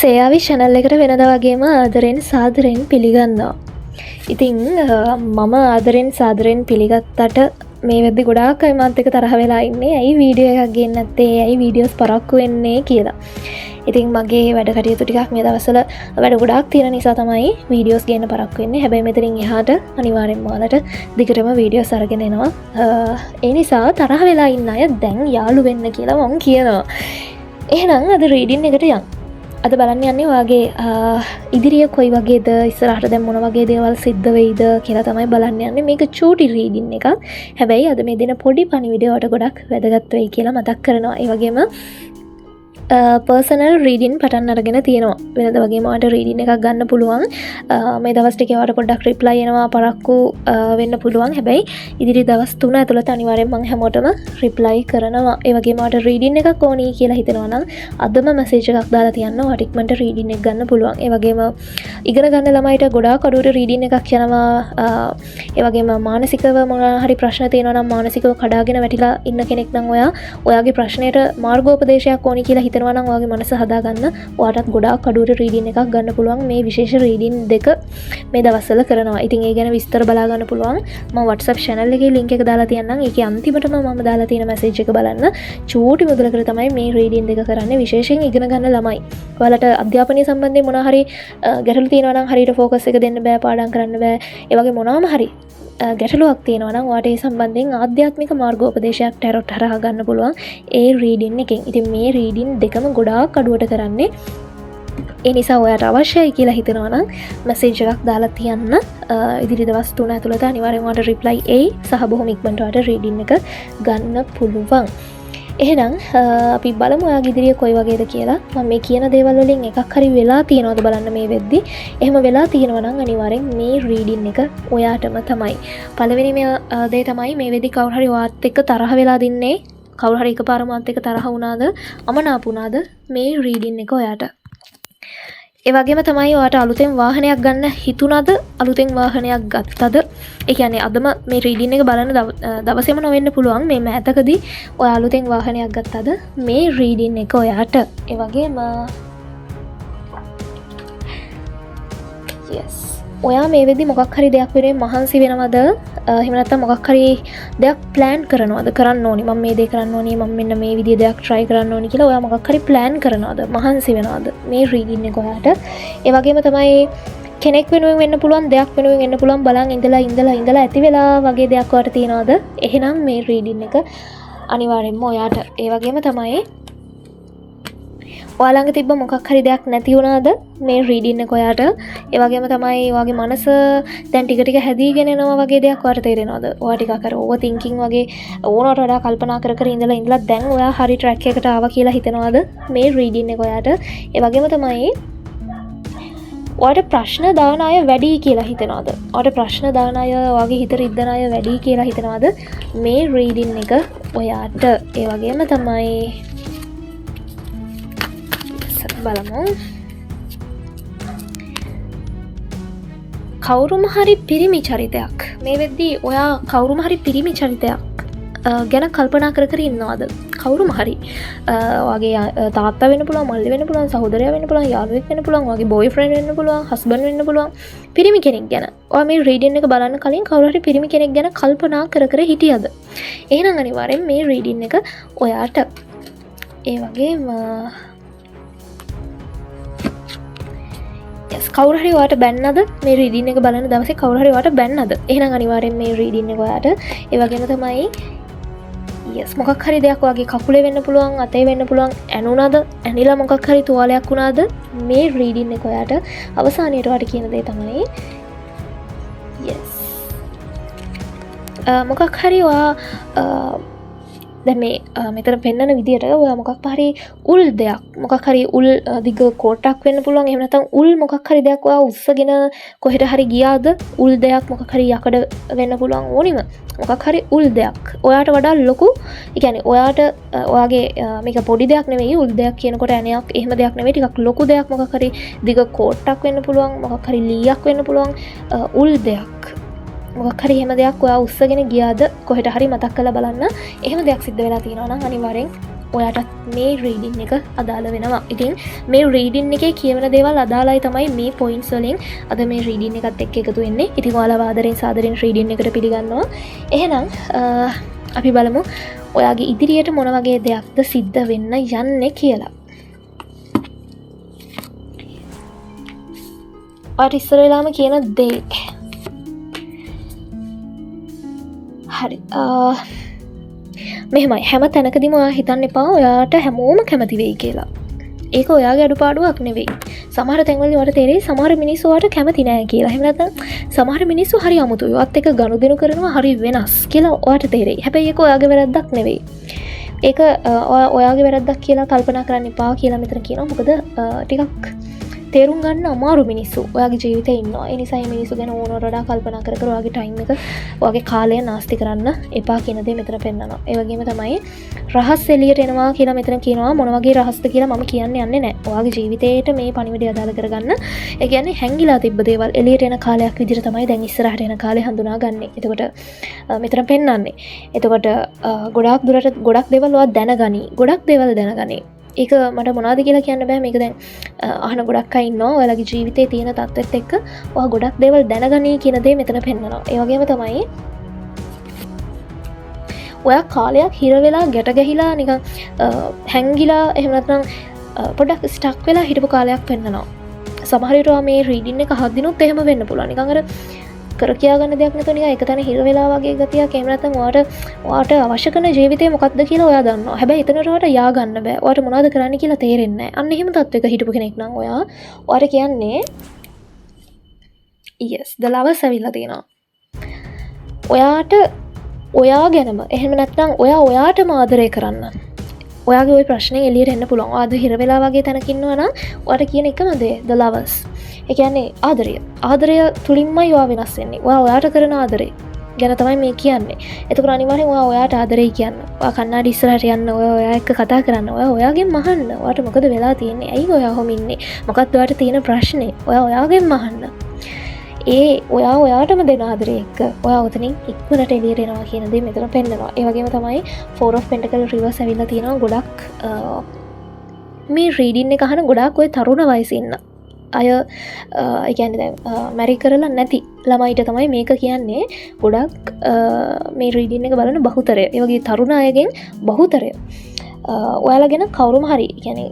සේයාවි channel එකට වෙනදා වගේම ආදරෙන් සාදරෙන් පිළිගන්නවා. ඉතින් මම ආදරෙන් සාදරෙන් පිළිගත්තට මේ වෙද්දි ගොඩාක් අය මාත් එක්ක තරහ වෙලා ඉන්නේ. ඇයි වීඩියෝ එකක් ගේන්නේ නැත්තේ? ඇයි වීඩියෝස් පරක්කු වෙන්නේ කියලා. ඉතින් මගේ වැඩ කටයුතු ටිකක් මේ දවස්වල වැඩ ගොඩාක් තියෙන නිසා තමයි වීඩියෝස් ගේන්න පරක්කු වෙන්නේ. හැබැයි මෙතනින් එහාට අනිවාර්යෙන්ම ඔයාලට දිගටම වීඩියෝස් අරගෙන එනවා. ඒ නිසා තරහ වෙලා ඉන්න අය දැන් යාළු වෙන්න කියලා මම කියනවා. එහෙනම් අද රීඩින් එකට යන්න. අද බලන්න යන්නේ ඔයාගේ ඉදිරිය කොයි වගේද, ඉස්සරහට දැන් මොන වගේ දේවල් සිද්ධ වෙයිද කියලා තමයි බලන්න යන්නේ. මේක චූටි රීඩින් එකක්. හැබැයි අද මේ දින පොඩි පණිවිඩය වලට ගොඩක් වැදගත් වෙයි කියලා මතක් කරනවා. ඒ වගේම පර්සනල් රීඩින් පටන් අරගෙන තියෙනවා. වෙනද වගේම ඔයාලට රීඩින් එකක් ගන්න පුළුවන්. මේ දවස් ටිකේ ඔයාලට පොඩ්ඩක් රිප්ලයි එනවා, පරක්කු වෙන්න පුළුවන්. හැබැයි ඉදිරි දවස් 3 ඇතුළත අනිවාර්යෙන් මම හැමෝටම රිප්ලයි කරනවා. ඒ වගේම ඔයාලට රීඩින් එකක් ඕනි කියලා හිතනවා නම් අදම මැසේජ් එකක් දාලා තියන්න. ඔයාලට ඉක්මනට රීඩින් එක ගන්න පුළුවන්. ඒ වගේම ඉගෙන ගන්න ළමයිට ගොඩාක් අඩුවට රීඩින් එකක් යනවා. ඒ වගේම මානසිකව මොනවා හරි ප්‍රශ්න තියෙනවා නම් මානසිකව කඩාගෙන වැටිලා ඉන්න කෙනෙක් නම් ඔයාගේ ප්‍රශ්නයට මාර්ගෝපදේශයක් ඕනි කියලා හිතනවා නම් ඔයාගේ මනස හදාගන්න ඔයාටත් ගොඩාක් අඩුවට රීඩින් එකක් ගන්න පුළුවන්. මේ විශේෂ රීඩින් දෙක මේ දවස්වල කරනවා. ඉතින් ඒ ගැන විස්තර බලා ගන්න පුළුවන්. මම WhatsApp channel එකේ link එක දාලා තියන්නම්. ඒකේ අන්තිමටම මම දාලා තියෙන message එක බලන්න. චූටි මුදලකට තමයි මේ රීඩින් දෙක කරන්නේ. විශේෂයෙන් ඉගෙන ගන්න ළමයි. ඔයාලට අධ්‍යාපනය සම්බන්ධයෙන් මොනවා හරි ගැටලු තියෙනවා නම් හරියට focus එක දෙන්න බෑ, පාඩම් කරන්න බෑ. ඒ වගේ මොනවාම හරි ගැටලුවක් තියෙනවා නම් ඔයාට ඒ සම්බන්ධයෙන් ආධ්‍යාත්මික මාර්ගෝපදේශයක් ටැරොට් හරහා ගන්න පුළුවන් ඒ රීඩින් එකෙන්. ඉතින් මේ රීඩින් දෙකම ගොඩාක් අඩුවට කරන්නේ. ඒ නිසා ඔයාට අවශ්‍යයි කියලා හිතනවා නම් මැසේජ් එකක් දාලා තියන්න. ඉදිරි දවස් 3 ඇතුළත අනිවාර්යෙන් ඔයාට රිප්ලයි එයි සහ බොහොම ඉක්මනට ඔයාට රීඩින් එක ගන්න පුළුවන්. එහෙනම් අපි බලමු ඔයාගේ ඉදිරිය කොයි වගේද කියලා. මම මේ කියන දේවල් වලින් එකක් හරි වෙලා තියෙනවද බලන්න මේ වෙද්දි. එහෙම වෙලා තියෙනවා නම් අනිවාර්යෙන් මේ රීඩින් එක ඔයාටම තමයි. පළවෙනිම දේ තමයි මේ වෙද්දි කවුරු හරි ඔයාත් එක්ක තරහ වෙලා දින්නේ. කවුරු හරි එකපාරම ඔයාත් එක්ක තරහ වුණාද, අමනාප වුණාද මේ රීඩින් එක ඔයාට. ඒ වගේම තමයි ඔයාට අලුතෙන් වාහනයක් ගන්න හිතුණාද, අලුතෙන් වාහනයක් ගත්තද? ඒ කියන්නේ අදම මේ රීඩින් එක බලන දවසේම නොවෙන්න පුළුවන්. මේ මෑතකදී ඔයා අලුතෙන් වාහනයක් ගත්තද? මේ රීඩින් එක ඔයාට. ඒ වගේම yes, ඔයා මේ වෙද්දි මොකක් හරි දෙයක් වෙනුවෙන් මහන්සි වෙනවද? එහෙම නැත්නම් මොකක් හරි දෙයක් ප්ලෑන් කරනවද? කරන්න ඕනි, මම මේ දේ කරන්න ඕනි, මම මෙන්න මේ විදිහේ දෙයක් try කරන්න ඕනි කියලා ඔයා මොකක් හරි ප්ලෑන් කරනවද? මහන්සි වෙනවද? මේ රීඩින් එක ඔයාට. ඒ වගේම තමයි කෙනෙක් වෙනුවෙන් වෙන්න පුළුවන්, දෙයක් වෙනුවෙන් වෙන්න පුළුවන්. බලන් ඉඳලා ඇති වෙලා වගේ දෙයක් ඔයාට තියෙනවද? එහෙනම් මේ රීඩින් එක අනිවාර්යෙන්ම ඔයාට. ඒ වගේම තමයි ඔයාලඟ තිබ්බ මොකක් හරි දෙයක් නැති වුණාද? මේ රීඩින් එක ඔයාට. ඒ වගේම තමයි ඔයාගේ මනස දැන් ටික ටික හැදීගෙන එනවා වගේ දෙයක් ඔයාට තේරෙනවද? ඔයා ටිකක් අර ඕවර් තින්කින් වගේ ඕනට වඩා කල්පනා කර ඉඳලා දැන් ඔයා හරි ට්‍රැක් එකට ආවා කියලා හිතනවද? මේ රීඩින් එක ඔයාට. ඒ වගේම තමයි ඔයාට ප්‍රශ්න දාන අය වැඩි කියලා හිතනවද? ඔයාට ප්‍රශ්න දාන අය, ඔයාගේ හිත රිද්දන අය වැඩි කියලා හිතනවද? මේ රීඩින් එක ඔයාට. ඒ වගේම තමයි බලමු. කවුරුම හරි පිරිමි චරිතයක් මේ වෙද්දී ඔයා කවුරුම හරි පිරිමි චරිතයක් ගැන කල්පනා කර ඉන්නවද? කවුරුම හරි ඔයාගේ තාත්තා වෙන්න පුළුවන්, මල්ලි වෙන්න පුළුවන්, සහෝදරයා වෙන්න පුළුවන්, යාළුවෙක් වෙන්න පුළුවන්, ඔයාගේ බොයිෆ්‍රෙන්ඩ් වෙන්න පුළුවන්, හස්බන්ඩ් වෙන්න පුළුවන්. පිරිමි කෙනෙක් ගැන ඔයා මේ රීඩින් එක බලන්න කලින් කවුරු හරි පිරිමි කෙනෙක් ගැන කල්පනා කර හිටියද? එහෙනම් අනිවාර්යෙන් මේ රීඩින් එක ඔයාට. ඒ වගේම කවුරු හරි ඔයාට බැන්නද? මේ රීඩින් එක බලන දවසේ කවුරු හරි ඔයාට බැන්නද? එහෙනම් අනිවාර්යෙන් මේ රීඩින් එක ඔයාට. ඒ වගේම තමයි yes, මොකක් හරි දෙයක් ඔයාගේ කකුලේ වෙන්න පුළුවන්, අතේ වෙන්න පුළුවන්. ඇනුණාද? ඇනිලා මොකක් හරි තුවාලයක් වුණාද? මේ රීඩින් එක ඔයාට. අවසානයේට ඔයාට කියන දේ තමයි yes, මොකක් හරි ඔයා දැන් මේ මෙතන පෙන්නන විදියට ඔයා මොකක් හරි උල් දෙයක්, මොකක් හරි උල් දිග කෝටක් වෙන්න පුළුවන්. එහෙම නැත්නම් උල් මොකක් හරි දෙයක් ඔයා උස්සගෙන කොහෙට හරි ගියාද? උල් දෙයක් මොකක් හරි යකඩ වෙන්න පුළුවන්. ඕනිම මොකක් හරි උල් දෙයක් ඔයාට වඩා ලොකු. ඒ කියන්නේ ඔයාට ඔයාගේ මේක පොඩි දෙයක් නෙවෙයි. උල් දෙයක් කියනකොට ඇණයක් එහෙම දෙයක් නෙවෙයි. ටිකක් ලොකු දෙයක්, මොකක් හරි දිග කෝටක් වෙන්න පුළුවන්, මොකක් හරි ලීයක් වෙන්න පුළුවන්. උල් දෙයක් මොකක් හරි එහෙම දෙයක් ඔයා උස්සගෙන ගියාද? කොහෙට හරි මතක් කරලා බලන්න. එහෙම දෙයක් සිද්ධ වෙලා තියෙනවා නම් අනිවාර්යෙන් ඔයාටත් මේ රීඩින් එක අදාළ වෙනවා. ඉතින් මේ රීඩින් එකේ කියවන දේවල් අදාළයි තමයි මේ පොයින්ට්ස් වලින් අද මේ රීඩින් එකත් එක්ක එකතු වෙන්නේ. ඉතින් ඔයාලා ආදරෙන් සාදරෙන් රීඩින් එකට පිළිගන්නවා. එහෙනම් අපි බලමු ඔයාගේ ඉදිරියට මොන වගේ දෙයක්ද සිද්ධ වෙන්න යන්නේ කියලා. ඔයාට ඉස්සර වෙලාම කියන දේ. හරි. මෙහෙමයි හැම තැනකදීම ඔයා හිතන්න එපා ඔයාට හැමෝම කැමති වෙයි කියලා. ඒක ඔයාගේ අඩුපාඩුවක් නෙවෙයි. සමහර තැන්වලදී ඔයාලට තේරෙයි සමහර මිනිස්සු ඔයාට කැමති නෑ කියලා. එහෙම නැත්නම් සමහර මිනිස්සු හරි අමුතුයි. ඔයත් එක්ක ගනුදෙනු කරනවා හරි වෙනස් කියලා ඔයාට තේරෙයි. හැබැයි ඒක ඔයාගේ වැරද්දක් නෙවෙයි. ඒක ඔයාගේ වැරද්දක් කියලා කල්පනා කරන්න එපා කියලා මෙතන කියනවා. මොකද ටිකක් තේරුම් ගන්න අමාරු මිනිස්සු ඔයාගේ ජීවිතේ ඉන්නවා. ඒ නිසා මේ මිනිස්සු ගැන ඕනවට වඩා කල්පනා කර කර ඔයාගේ ටයිම් එක ඔයාගේ කාලය නාස්ති කරන්න එපා කියන දේ මෙතන පෙන්නනවා. ඒ වගේම තමයි රහස් එළියට එනවා කියලා මෙතන කියනවා. මොන වගේ රහස්ද කියලා මම කියන්න යන්නේ නැහැ. ඔයාගේ ජීවිතේට මේ පණිවිඩය අදාළ කරගන්න. ඒ කියන්නේ හැංගිලා තිබ්බ දේවල් එළියට එන කාලයක් විදිහට තමයි දැන් ඉස්සරහට එන කාලේ හඳුනාගන්නේ. එතකොට මෙතන පෙන්නන්නේ. එතකොට ගොඩාක් දුරට ගොඩක් දේවල් ඔයා දැනගනි. ගොඩක් දේවල් දැනගනි. ඒක මට මොනවද කියලා කියන්න බෑ. මේක දැන් අහන ගොඩක් අය ඉන්නවා. ඔයාලගේ ජීවිතේ තියෙන තත්ත්වෙත් එක්ක ඔයා ගොඩක් දේවල් දැනගනි කියන දේ මෙතන පෙන්නනවා. ඒ වගේම තමයි ඔයා කාලයක් හිර වෙලා ගැට ගැහිලා නිකන් හැංගිලා එහෙම නැත්නම් පොඩ්ඩක් ස්ටක් වෙලා හිටපු කාලයක් පෙන්නනවා. සමහර විට මේ රීඩින් එක අහද්දිනුත් එහෙම වෙන්න පුළුවන්. නිකන් අර කර කියා ගන්න දෙයක් නැතුව නිකන් එක තැන හිර වෙලා වගේ ගතියක්. එහෙම නැත්නම් ඔයාට අවශ්‍ය කරන ජීවිතේ මොකක්ද කියලා ඔයා දන්නවා. හැබැයි එතනට ඔයාට යා ගන්න බෑ. ඔයාට මොනවද කරන්න කියලා තේරෙන්නේ නැහැ. අන්න එහෙම තත්ත්වයක හිටපු කෙනෙක් නම් ඔයාට කියන්නේ yes the lovers ඇවිල්ලා තියෙනවා. ඔයා ගැනම එහෙම නැත්නම් ඔයාටම ආදරය කරන්න. ඔයාගේ ওই ප්‍රශ්නේ එළියට එන්න පුළුවන්. ඔයා අද හිර වෙලා වගේ තැනක ඉන්නවා නම් ඔයාට කියන එකම දේ the lovers. ඒ කියන්නේ ආදරය තුලින්මයි ඔයා වෙනස් වෙන්නේ. ඔයාට කරන ආදරේ ගැන තමයි මේ කියන්නේ. එතකොට අනිවාර්යෙන් ඔයාට ආදරේ කියන්න. ඔයා කන්නාඩි ඉස්සරහට යන්න. ඔයා එක්ක කතා කරන්න. ඔයාගෙන් අහන්න. ඔයාට මොකද වෙලා තියෙන්නේ? ඇයි ඔයා ඔහොම ඉන්නේ? මොකක්ද ඔයාට තියෙන ප්‍රශ්නේ? ඔයාගෙන් අහන්න. ඔයාටම දෙන ආදරේ එක්ක ඔයා උතනින් ඉක්මනට එළියට එනවා කියන දේ මෙතන පෙන්නනවා. ඒ වගේම තමයි 4 of Pentacle reverse ඇවිල්ලා තියෙනවා. ගොඩක් මේ රීඩින් එක අහන ගොඩක් ඔය තරුණ වයසේ ඉන්න අය ඒ කියන්නේ දැන් මැරි කරලා නැති ළමයිට තමයි මේක කියන්නේ. ගොඩක් මේ රීඩින් එක බලන බහුතරය ඒ වගේ තරුණ අයගෙන් බහුතරය ඔයාලා ගැන කවුරුම හරි කියන්නේ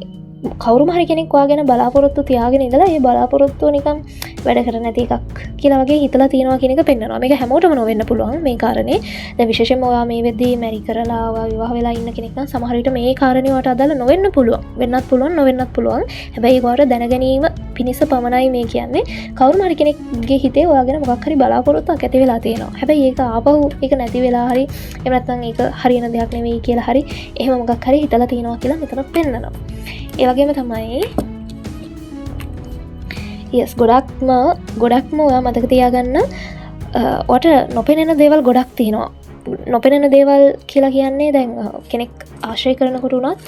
කවුරුම හරි කෙනෙක් ඔයා ගැන බලාපොරොත්තු තියාගෙන ඉඳලා ඒ බලාපොරොත්තුව නිකන් වැඩ කර නැති එකක් කියලා වගේ හිතලා තියෙනවා කියන එක පෙන්නනවා. මේක හැමෝටම නොවෙන්න පුළුවන් මේ කාරණේ. දැන් විශේෂයෙන්ම ඔයා මේ වෙද්දී මැරි කරලා ඔයා විවාහ වෙලා ඉන්න කෙනෙක් නම් සමහර විට මේ කාරණේ වට අදාළ නොවෙන්න පුළුවන්. වෙන්නත් පුළුවන් නොවෙන්නත් පුළුවන්. හැබැයි ඒකට දැනගැනීම පිණිස පමණයි මේ කියන්නේ. කවුරුම හරි කෙනෙක්ගේ හිතේ ඔයා ගැන මොකක් හරි බලාපොරොත්තුවක් ඇති වෙලා තියෙනවා. හැබැයි ඒක ආපහු ඒක නැති වෙලා හරි එහෙම නැත්නම් ඒක හරියන දෙයක් නෙවෙයි කියලා හරි එහෙම මොකක් හරි හිතලා තියෙනවා කියලා මෙතන පෙන්නනවා. ඒ වගේම තමයි yes ගොඩක්ම ඔයා මතක තියාගන්න ඔයාට නොපෙනෙන දේවල් ගොඩක් තියෙනවා. නොපෙනෙන දේවල් කියලා කියන්නේ දැන් කෙනෙක් ආශ්‍රය කරනකොට උනත්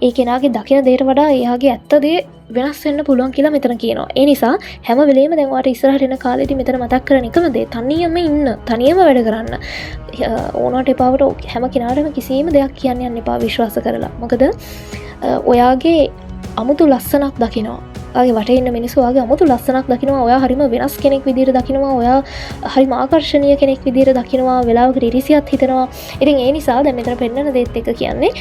ඒ කෙනාගේ දකින දේට වඩා එයාගේ ඇත්ත දේ වෙනස් වෙන්න පුළුවන් කියලා මෙතන කියනවා. ඒ නිසා හැම වෙලෙම දැන් ඔයාට ඉස්සරහට එන කාලෙදි මෙතන මතක් කරන එකම දේ තනියම ඉන්න, තනියම වැඩ කරන්න. ඕනට එපාවට හැම කෙනාටම කිසිම දෙයක් කියන්න යන්න එපා විශ්වාස කරලා. මොකද ඔයාගේ අමුතු ලස්සනක් දකිනවා. ඔයාගේ වටේ ඉන්න මිනිස්සු ඔයාගේ අමුතු ලස්සනක් දකිනවා. ඔයා හරිම වෙනස් කෙනෙක් විදිහට දකිනවා. ඔයා හරිම ආකර්ශනීය කෙනෙක් විදිහට දකිනවා. වෙලාවකට ඉරිසියක් හිතෙනවා. ඉතින් ඒ නිසා දැන් මෙතන පෙන්නන දේත් එක කියන්නේ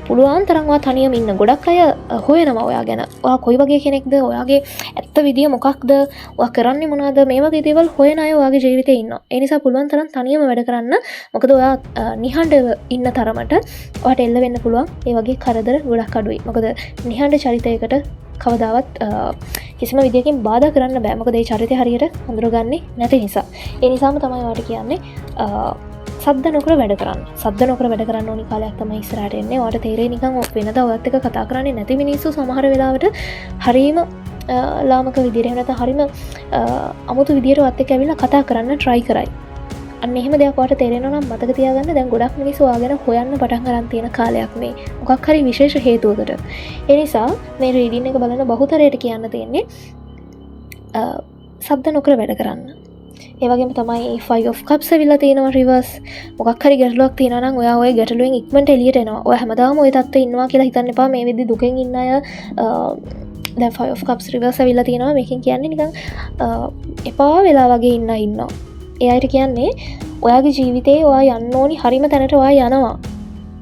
පුළුවන් තරම් ඔයා තනියම ඉන්න. ගොඩක් අය හොයනවා ඔයා ගැන. ඔයා කොයි වගේ කෙනෙක්ද? ඔයාගේ ඇත්ත විදිය මොකක්ද? ඔයා කරන්නේ මොනවද? මේ වගේ දේවල් හොයන අය ඔයාගේ ජීවිතේ ඉන්නවා. ඒ නිසා පුළුවන් තරම් තනියම වැඩ කරන්න. මොකද ඔයා නිහඬව ඉන්න තරමට ඔයාට එල්ල වෙන්න පුළුවන්. ඒ වගේ කරදර ගොඩක් අඩුයි. මොකද නිහඬ චරිතයකට කවදාවත් කිසිම විදියකින් බාධා කරන්න බෑ. මොකද ඒ චරිතය හරියට හඳුනගන්නේ නැති නිසා. ඒ නිසාම තමයි ඔයාට කියන්නේ සද්ද නොකර වැඩ කරන්න. සද්ද නොකර වැඩ කරන්න ඕනි කාලයක් තමයි ඉස්සරහට එන්නේ. ඔයාට තේරෙයි නිකන් වෙනදා ඔයත් එක්ක කතා කරන්නේ නැති මිනිස්සු සමහර වෙලාවට හරීම ලාමක විදියට නැත්නම් හරීම අමුතු විදියට ඔයත් එක්ක ඇවිල්ලා කතා කරන්න try කරයි. අන්න එහෙම දෙයක් ඔයාට තේරෙනවා නම් මතක තියාගන්න දැන් ගොඩක් මිනිස්සු ඔයාගෙන හොයන්න පටන් ගන්න තියෙන කාලයක් මේ. මොකක් හරි විශේෂ හේතුවකට. ඒ නිසා මේ රීඩින් එක බලන බහුතරයට කියන්න තියෙන්නේ සද්ද නොකර වැඩ කරන්න. ඒවගේම තමයි 5 of cups ඇවිල්ලා තියෙනවා රිවර්ස්. මොකක් හරි ගැටලුවක් තියෙනවා නම් ඔයා ওই ගැටලුවෙන් ඉක්මනට එළියට එනවා. ඔයා හැමදාම ওই තත්ත්වෙ ඉන්නවා කියලා හිතන්න එපා. මේ විදිහ දුකෙන් ඉන්න අය දැන් 5 of cups රිවර්ස් ඇවිල්ලා තියෙනවා. මේකෙන් කියන්නේ නිකන් එපා වෙලා වගේ ඉන්නවා. ඒ අයට කියන්නේ ඔයාගේ ජීවිතේ ඔයා යන්න ඕනි හරිම තැනට ඔයා යනවා.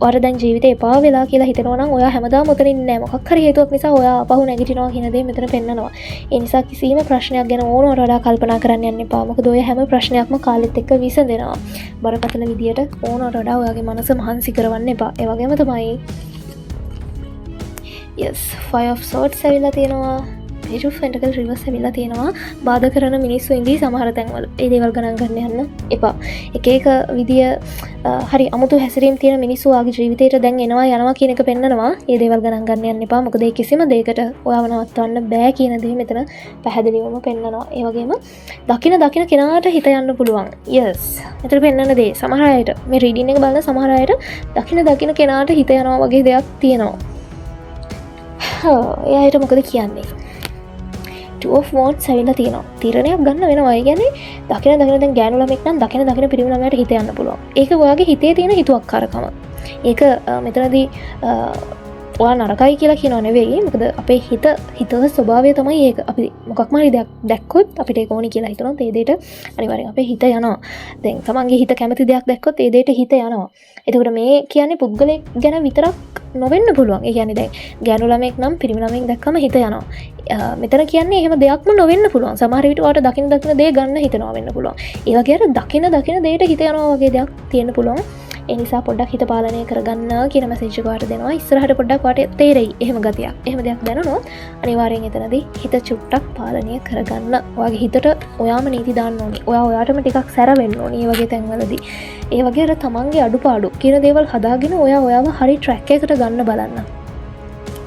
ඔයාට දැන් ජීවිතේ එපා වෙලා කියලා හිතනවා නම් ඔයා හැමදාම උතන ඉන්නේ නැහැ. මොකක් හරි හේතුවක් නිසා ඔයා අපහු නැගිටිනවා කියන දේ මෙතන පෙන්නනවා. ඒ නිසා කිසිම ප්‍රශ්නයක් ගැන ඕනවට වඩා කල්පනා කරන්න යන්න එපා. මොකද ඔය හැම ප්‍රශ්නයක්ම කාලෙත් එක්ක විසඳෙනවා. බරපතල විදියට ඕනවට වඩා ඔයාගේ මනස මහන්සි කරවන්න එපා. ඒ වගේම තමයි yes 5 of swords ඇවිල්ලා තියෙනවා. Page of Pentacles reverse ඇවිල්ලා තියෙනවා. බාධා කරන මිනිස්සු ඉඳී සමහර තැන්වල. ඒ දේවල් ගණන් ගන්න යන්න එපා. එක එක විදිය හරි අමුතු හැසිරීම් තියෙන මිනිස්සු ආගේ ජීවිතේට දැන් එනවා යනවා කියන එක පෙන්නනවා. ඒ දේවල් ගණන් ගන්න යන්න එපා. මොකද ඒ කිසිම දෙයකට ඔයාව නවත්වන්න බෑ කියන දේ මෙතන පැහැදිලිවම පෙන්නනවා. ඒ වගේම දකින කෙනාට හිත යන්න පුළුවන්. yes. මෙතන පෙන්නන දේ සමහර අයට මේ රීඩින් එක බලන සමහර අයට දකින කෙනාට හිත යනවා වගේ දෙයක් තියෙනවා. ඒ අයට මොකද කියන්නේ? 2 of wands ඇවිල්ලා තියෙනවා. තීරණයක් ගන්න වෙනවා. ඒ කියන්නේ දකින දැන් ගෑනු ළමෙක් නම් දකින පිරිමි ළමයාට හිත යන්න පුළුවන්. ඒක ඔයාගේ හිතේ තියෙන හිතුවක්කාරකම. ඒක මෙතනදී ඔයා නරකයි කියලා කියනව නෙවෙයි. මොකද අපේ හිතේ ස්වභාවය තමයි ඒක. අපි මොකක්ම හරි දෙයක් දැක්කොත් අපිට ඒක ඕනි කියලා හිතනොත් ඒ දෙයට අනිවාර්යෙන් අපේ හිත යනවා. දැන් තමන්ගේ හිත කැමති දෙයක් දැක්කොත් ඒ දෙයට හිත යනවා. එතකොට මේ කියන්නේ පුද්ගලයෙක් ගැන විතරක් නොවෙන්න පුළුවන්. ඒ කියන්නේ දැන් ගෑනු ළමෙක් නම් පිරිමි ළමෙක් දැක්කම හිත යනවා. මෙතන කියන්නේ එහෙම දෙයක්ම නොවෙන්න පුළුවන්. සමහර විට ඔයාලට දකින දේ ගන්න හිතනවා වෙන්න පුළුවන්. ඒ වගේ අර දකින දෙයට හිත යනවා වගේ දෙයක් තියෙන්න පුළුවන්. ඒ නිසා පොඩ්ඩක් හිත පාලනය කරගන්න කියන මැසේජ් එක ඔයාලට දෙනවා. ඉස්සරහට පොඩ්ඩක් ඔයාලට තේරෙයි. එහෙම ගතියක්. එහෙම දෙයක් දැනනොත් අනිවාර්යෙන් එතනදී හිත චුට්ටක් පාලනය කරගන්න. ඔයාගේ හිතට ඔයාම නීති දාන්න ඕනේ. ඔයාටම ටිකක් සැරවෙන්න ඕනේ මේ වගේ තැන්වලදී. ඒ වගේ අර තමන්ගේ අඩුපාඩු කියන දේවල් හදාගෙන ඔයාව හරි ට්‍රැක් එකකට ගන්න බලන්න.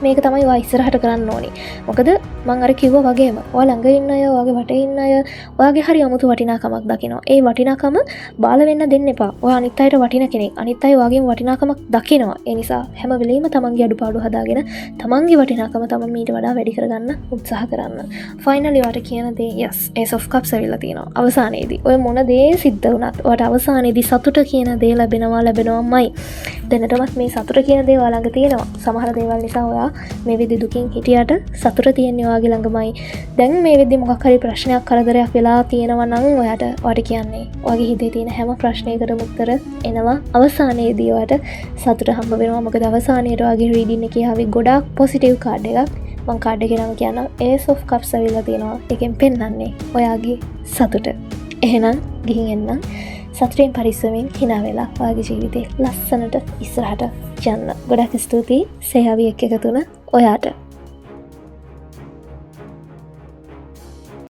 මේක තමයි ඔයා ඉස්සරහට කරන්න ඕනේ. මොකද මම අර කිව්වා වගේම ඔයා ළඟ ඉන්න අය, ඔයාගේ වටේ ඉන්න අය ඔයාගේ හරි අමුතු වටිනාකමක් දකිනවා. ඒ වටිනාකම බාල වෙන්න දෙන්න එපා. ඔයා අනිත් අයට වටින කෙනෙක්. අනිත් අය ඔයාගේ වටිනාකමක් දකිනවා. ඒ නිසා හැම වෙලෙම තමන්ගේ අඩුපාඩු හදාගෙන තමන්ගේ වටිනාකම තමන් මීට වඩා වැඩි කරගන්න උත්සාහ කරන්න. ෆයිනලි ඔයාට කියන දේ yes Ace of Cups ඇවිල්ලා තියෙනවා. අවසානයේදී ඔය මොන දේ සිද්ධ වුණත් ඔයාට අවසානයේදී සතුට කියන දේ ලැබෙනවාමයි. දැනටමත් මේ සතුට කියන දේ ඔයා ළඟ තියෙනවා. සමහර දේවල් නිසා ඔයා මේ විදි දුකින් හිටියට සතුට තියෙන්නේ ඔයාගේ ළඟමයි. දැන් මේ විදි මොකක් හරි ප්‍රශ්නයක් කරදරයක් වෙලා තියෙනවා නම් ඔයාට කියන්නේ ඔයාගේ හිතේ තියෙන හැම ප්‍රශ්නයකටම උත්තර එනවා අවසානයේදී ඔයාට සතුට හම්බ වෙනවා. මොකද අවසානයේදී ඔයාගේ රීඩින් එකේ ආවේ ගොඩාක් පොසිටිව් කාඩ් එකක්. මම කාඩ් එකේ නම කියනවා Ace of Cups ඇවිල්ලා තියෙනවා. ඒකෙන් පෙන්නන්නේ ඔයාගේ සතුට. එහෙනම් ගිහින් එන්න සතුටින් පරිස්සමෙන් hina වෙලා ඔයාගේ ජීවිතේ ලස්සනට ඉස්සරහට යන්න. ගොඩක් ස්තුතියි සේයාවි එක්ක එකතුන ඔයාට.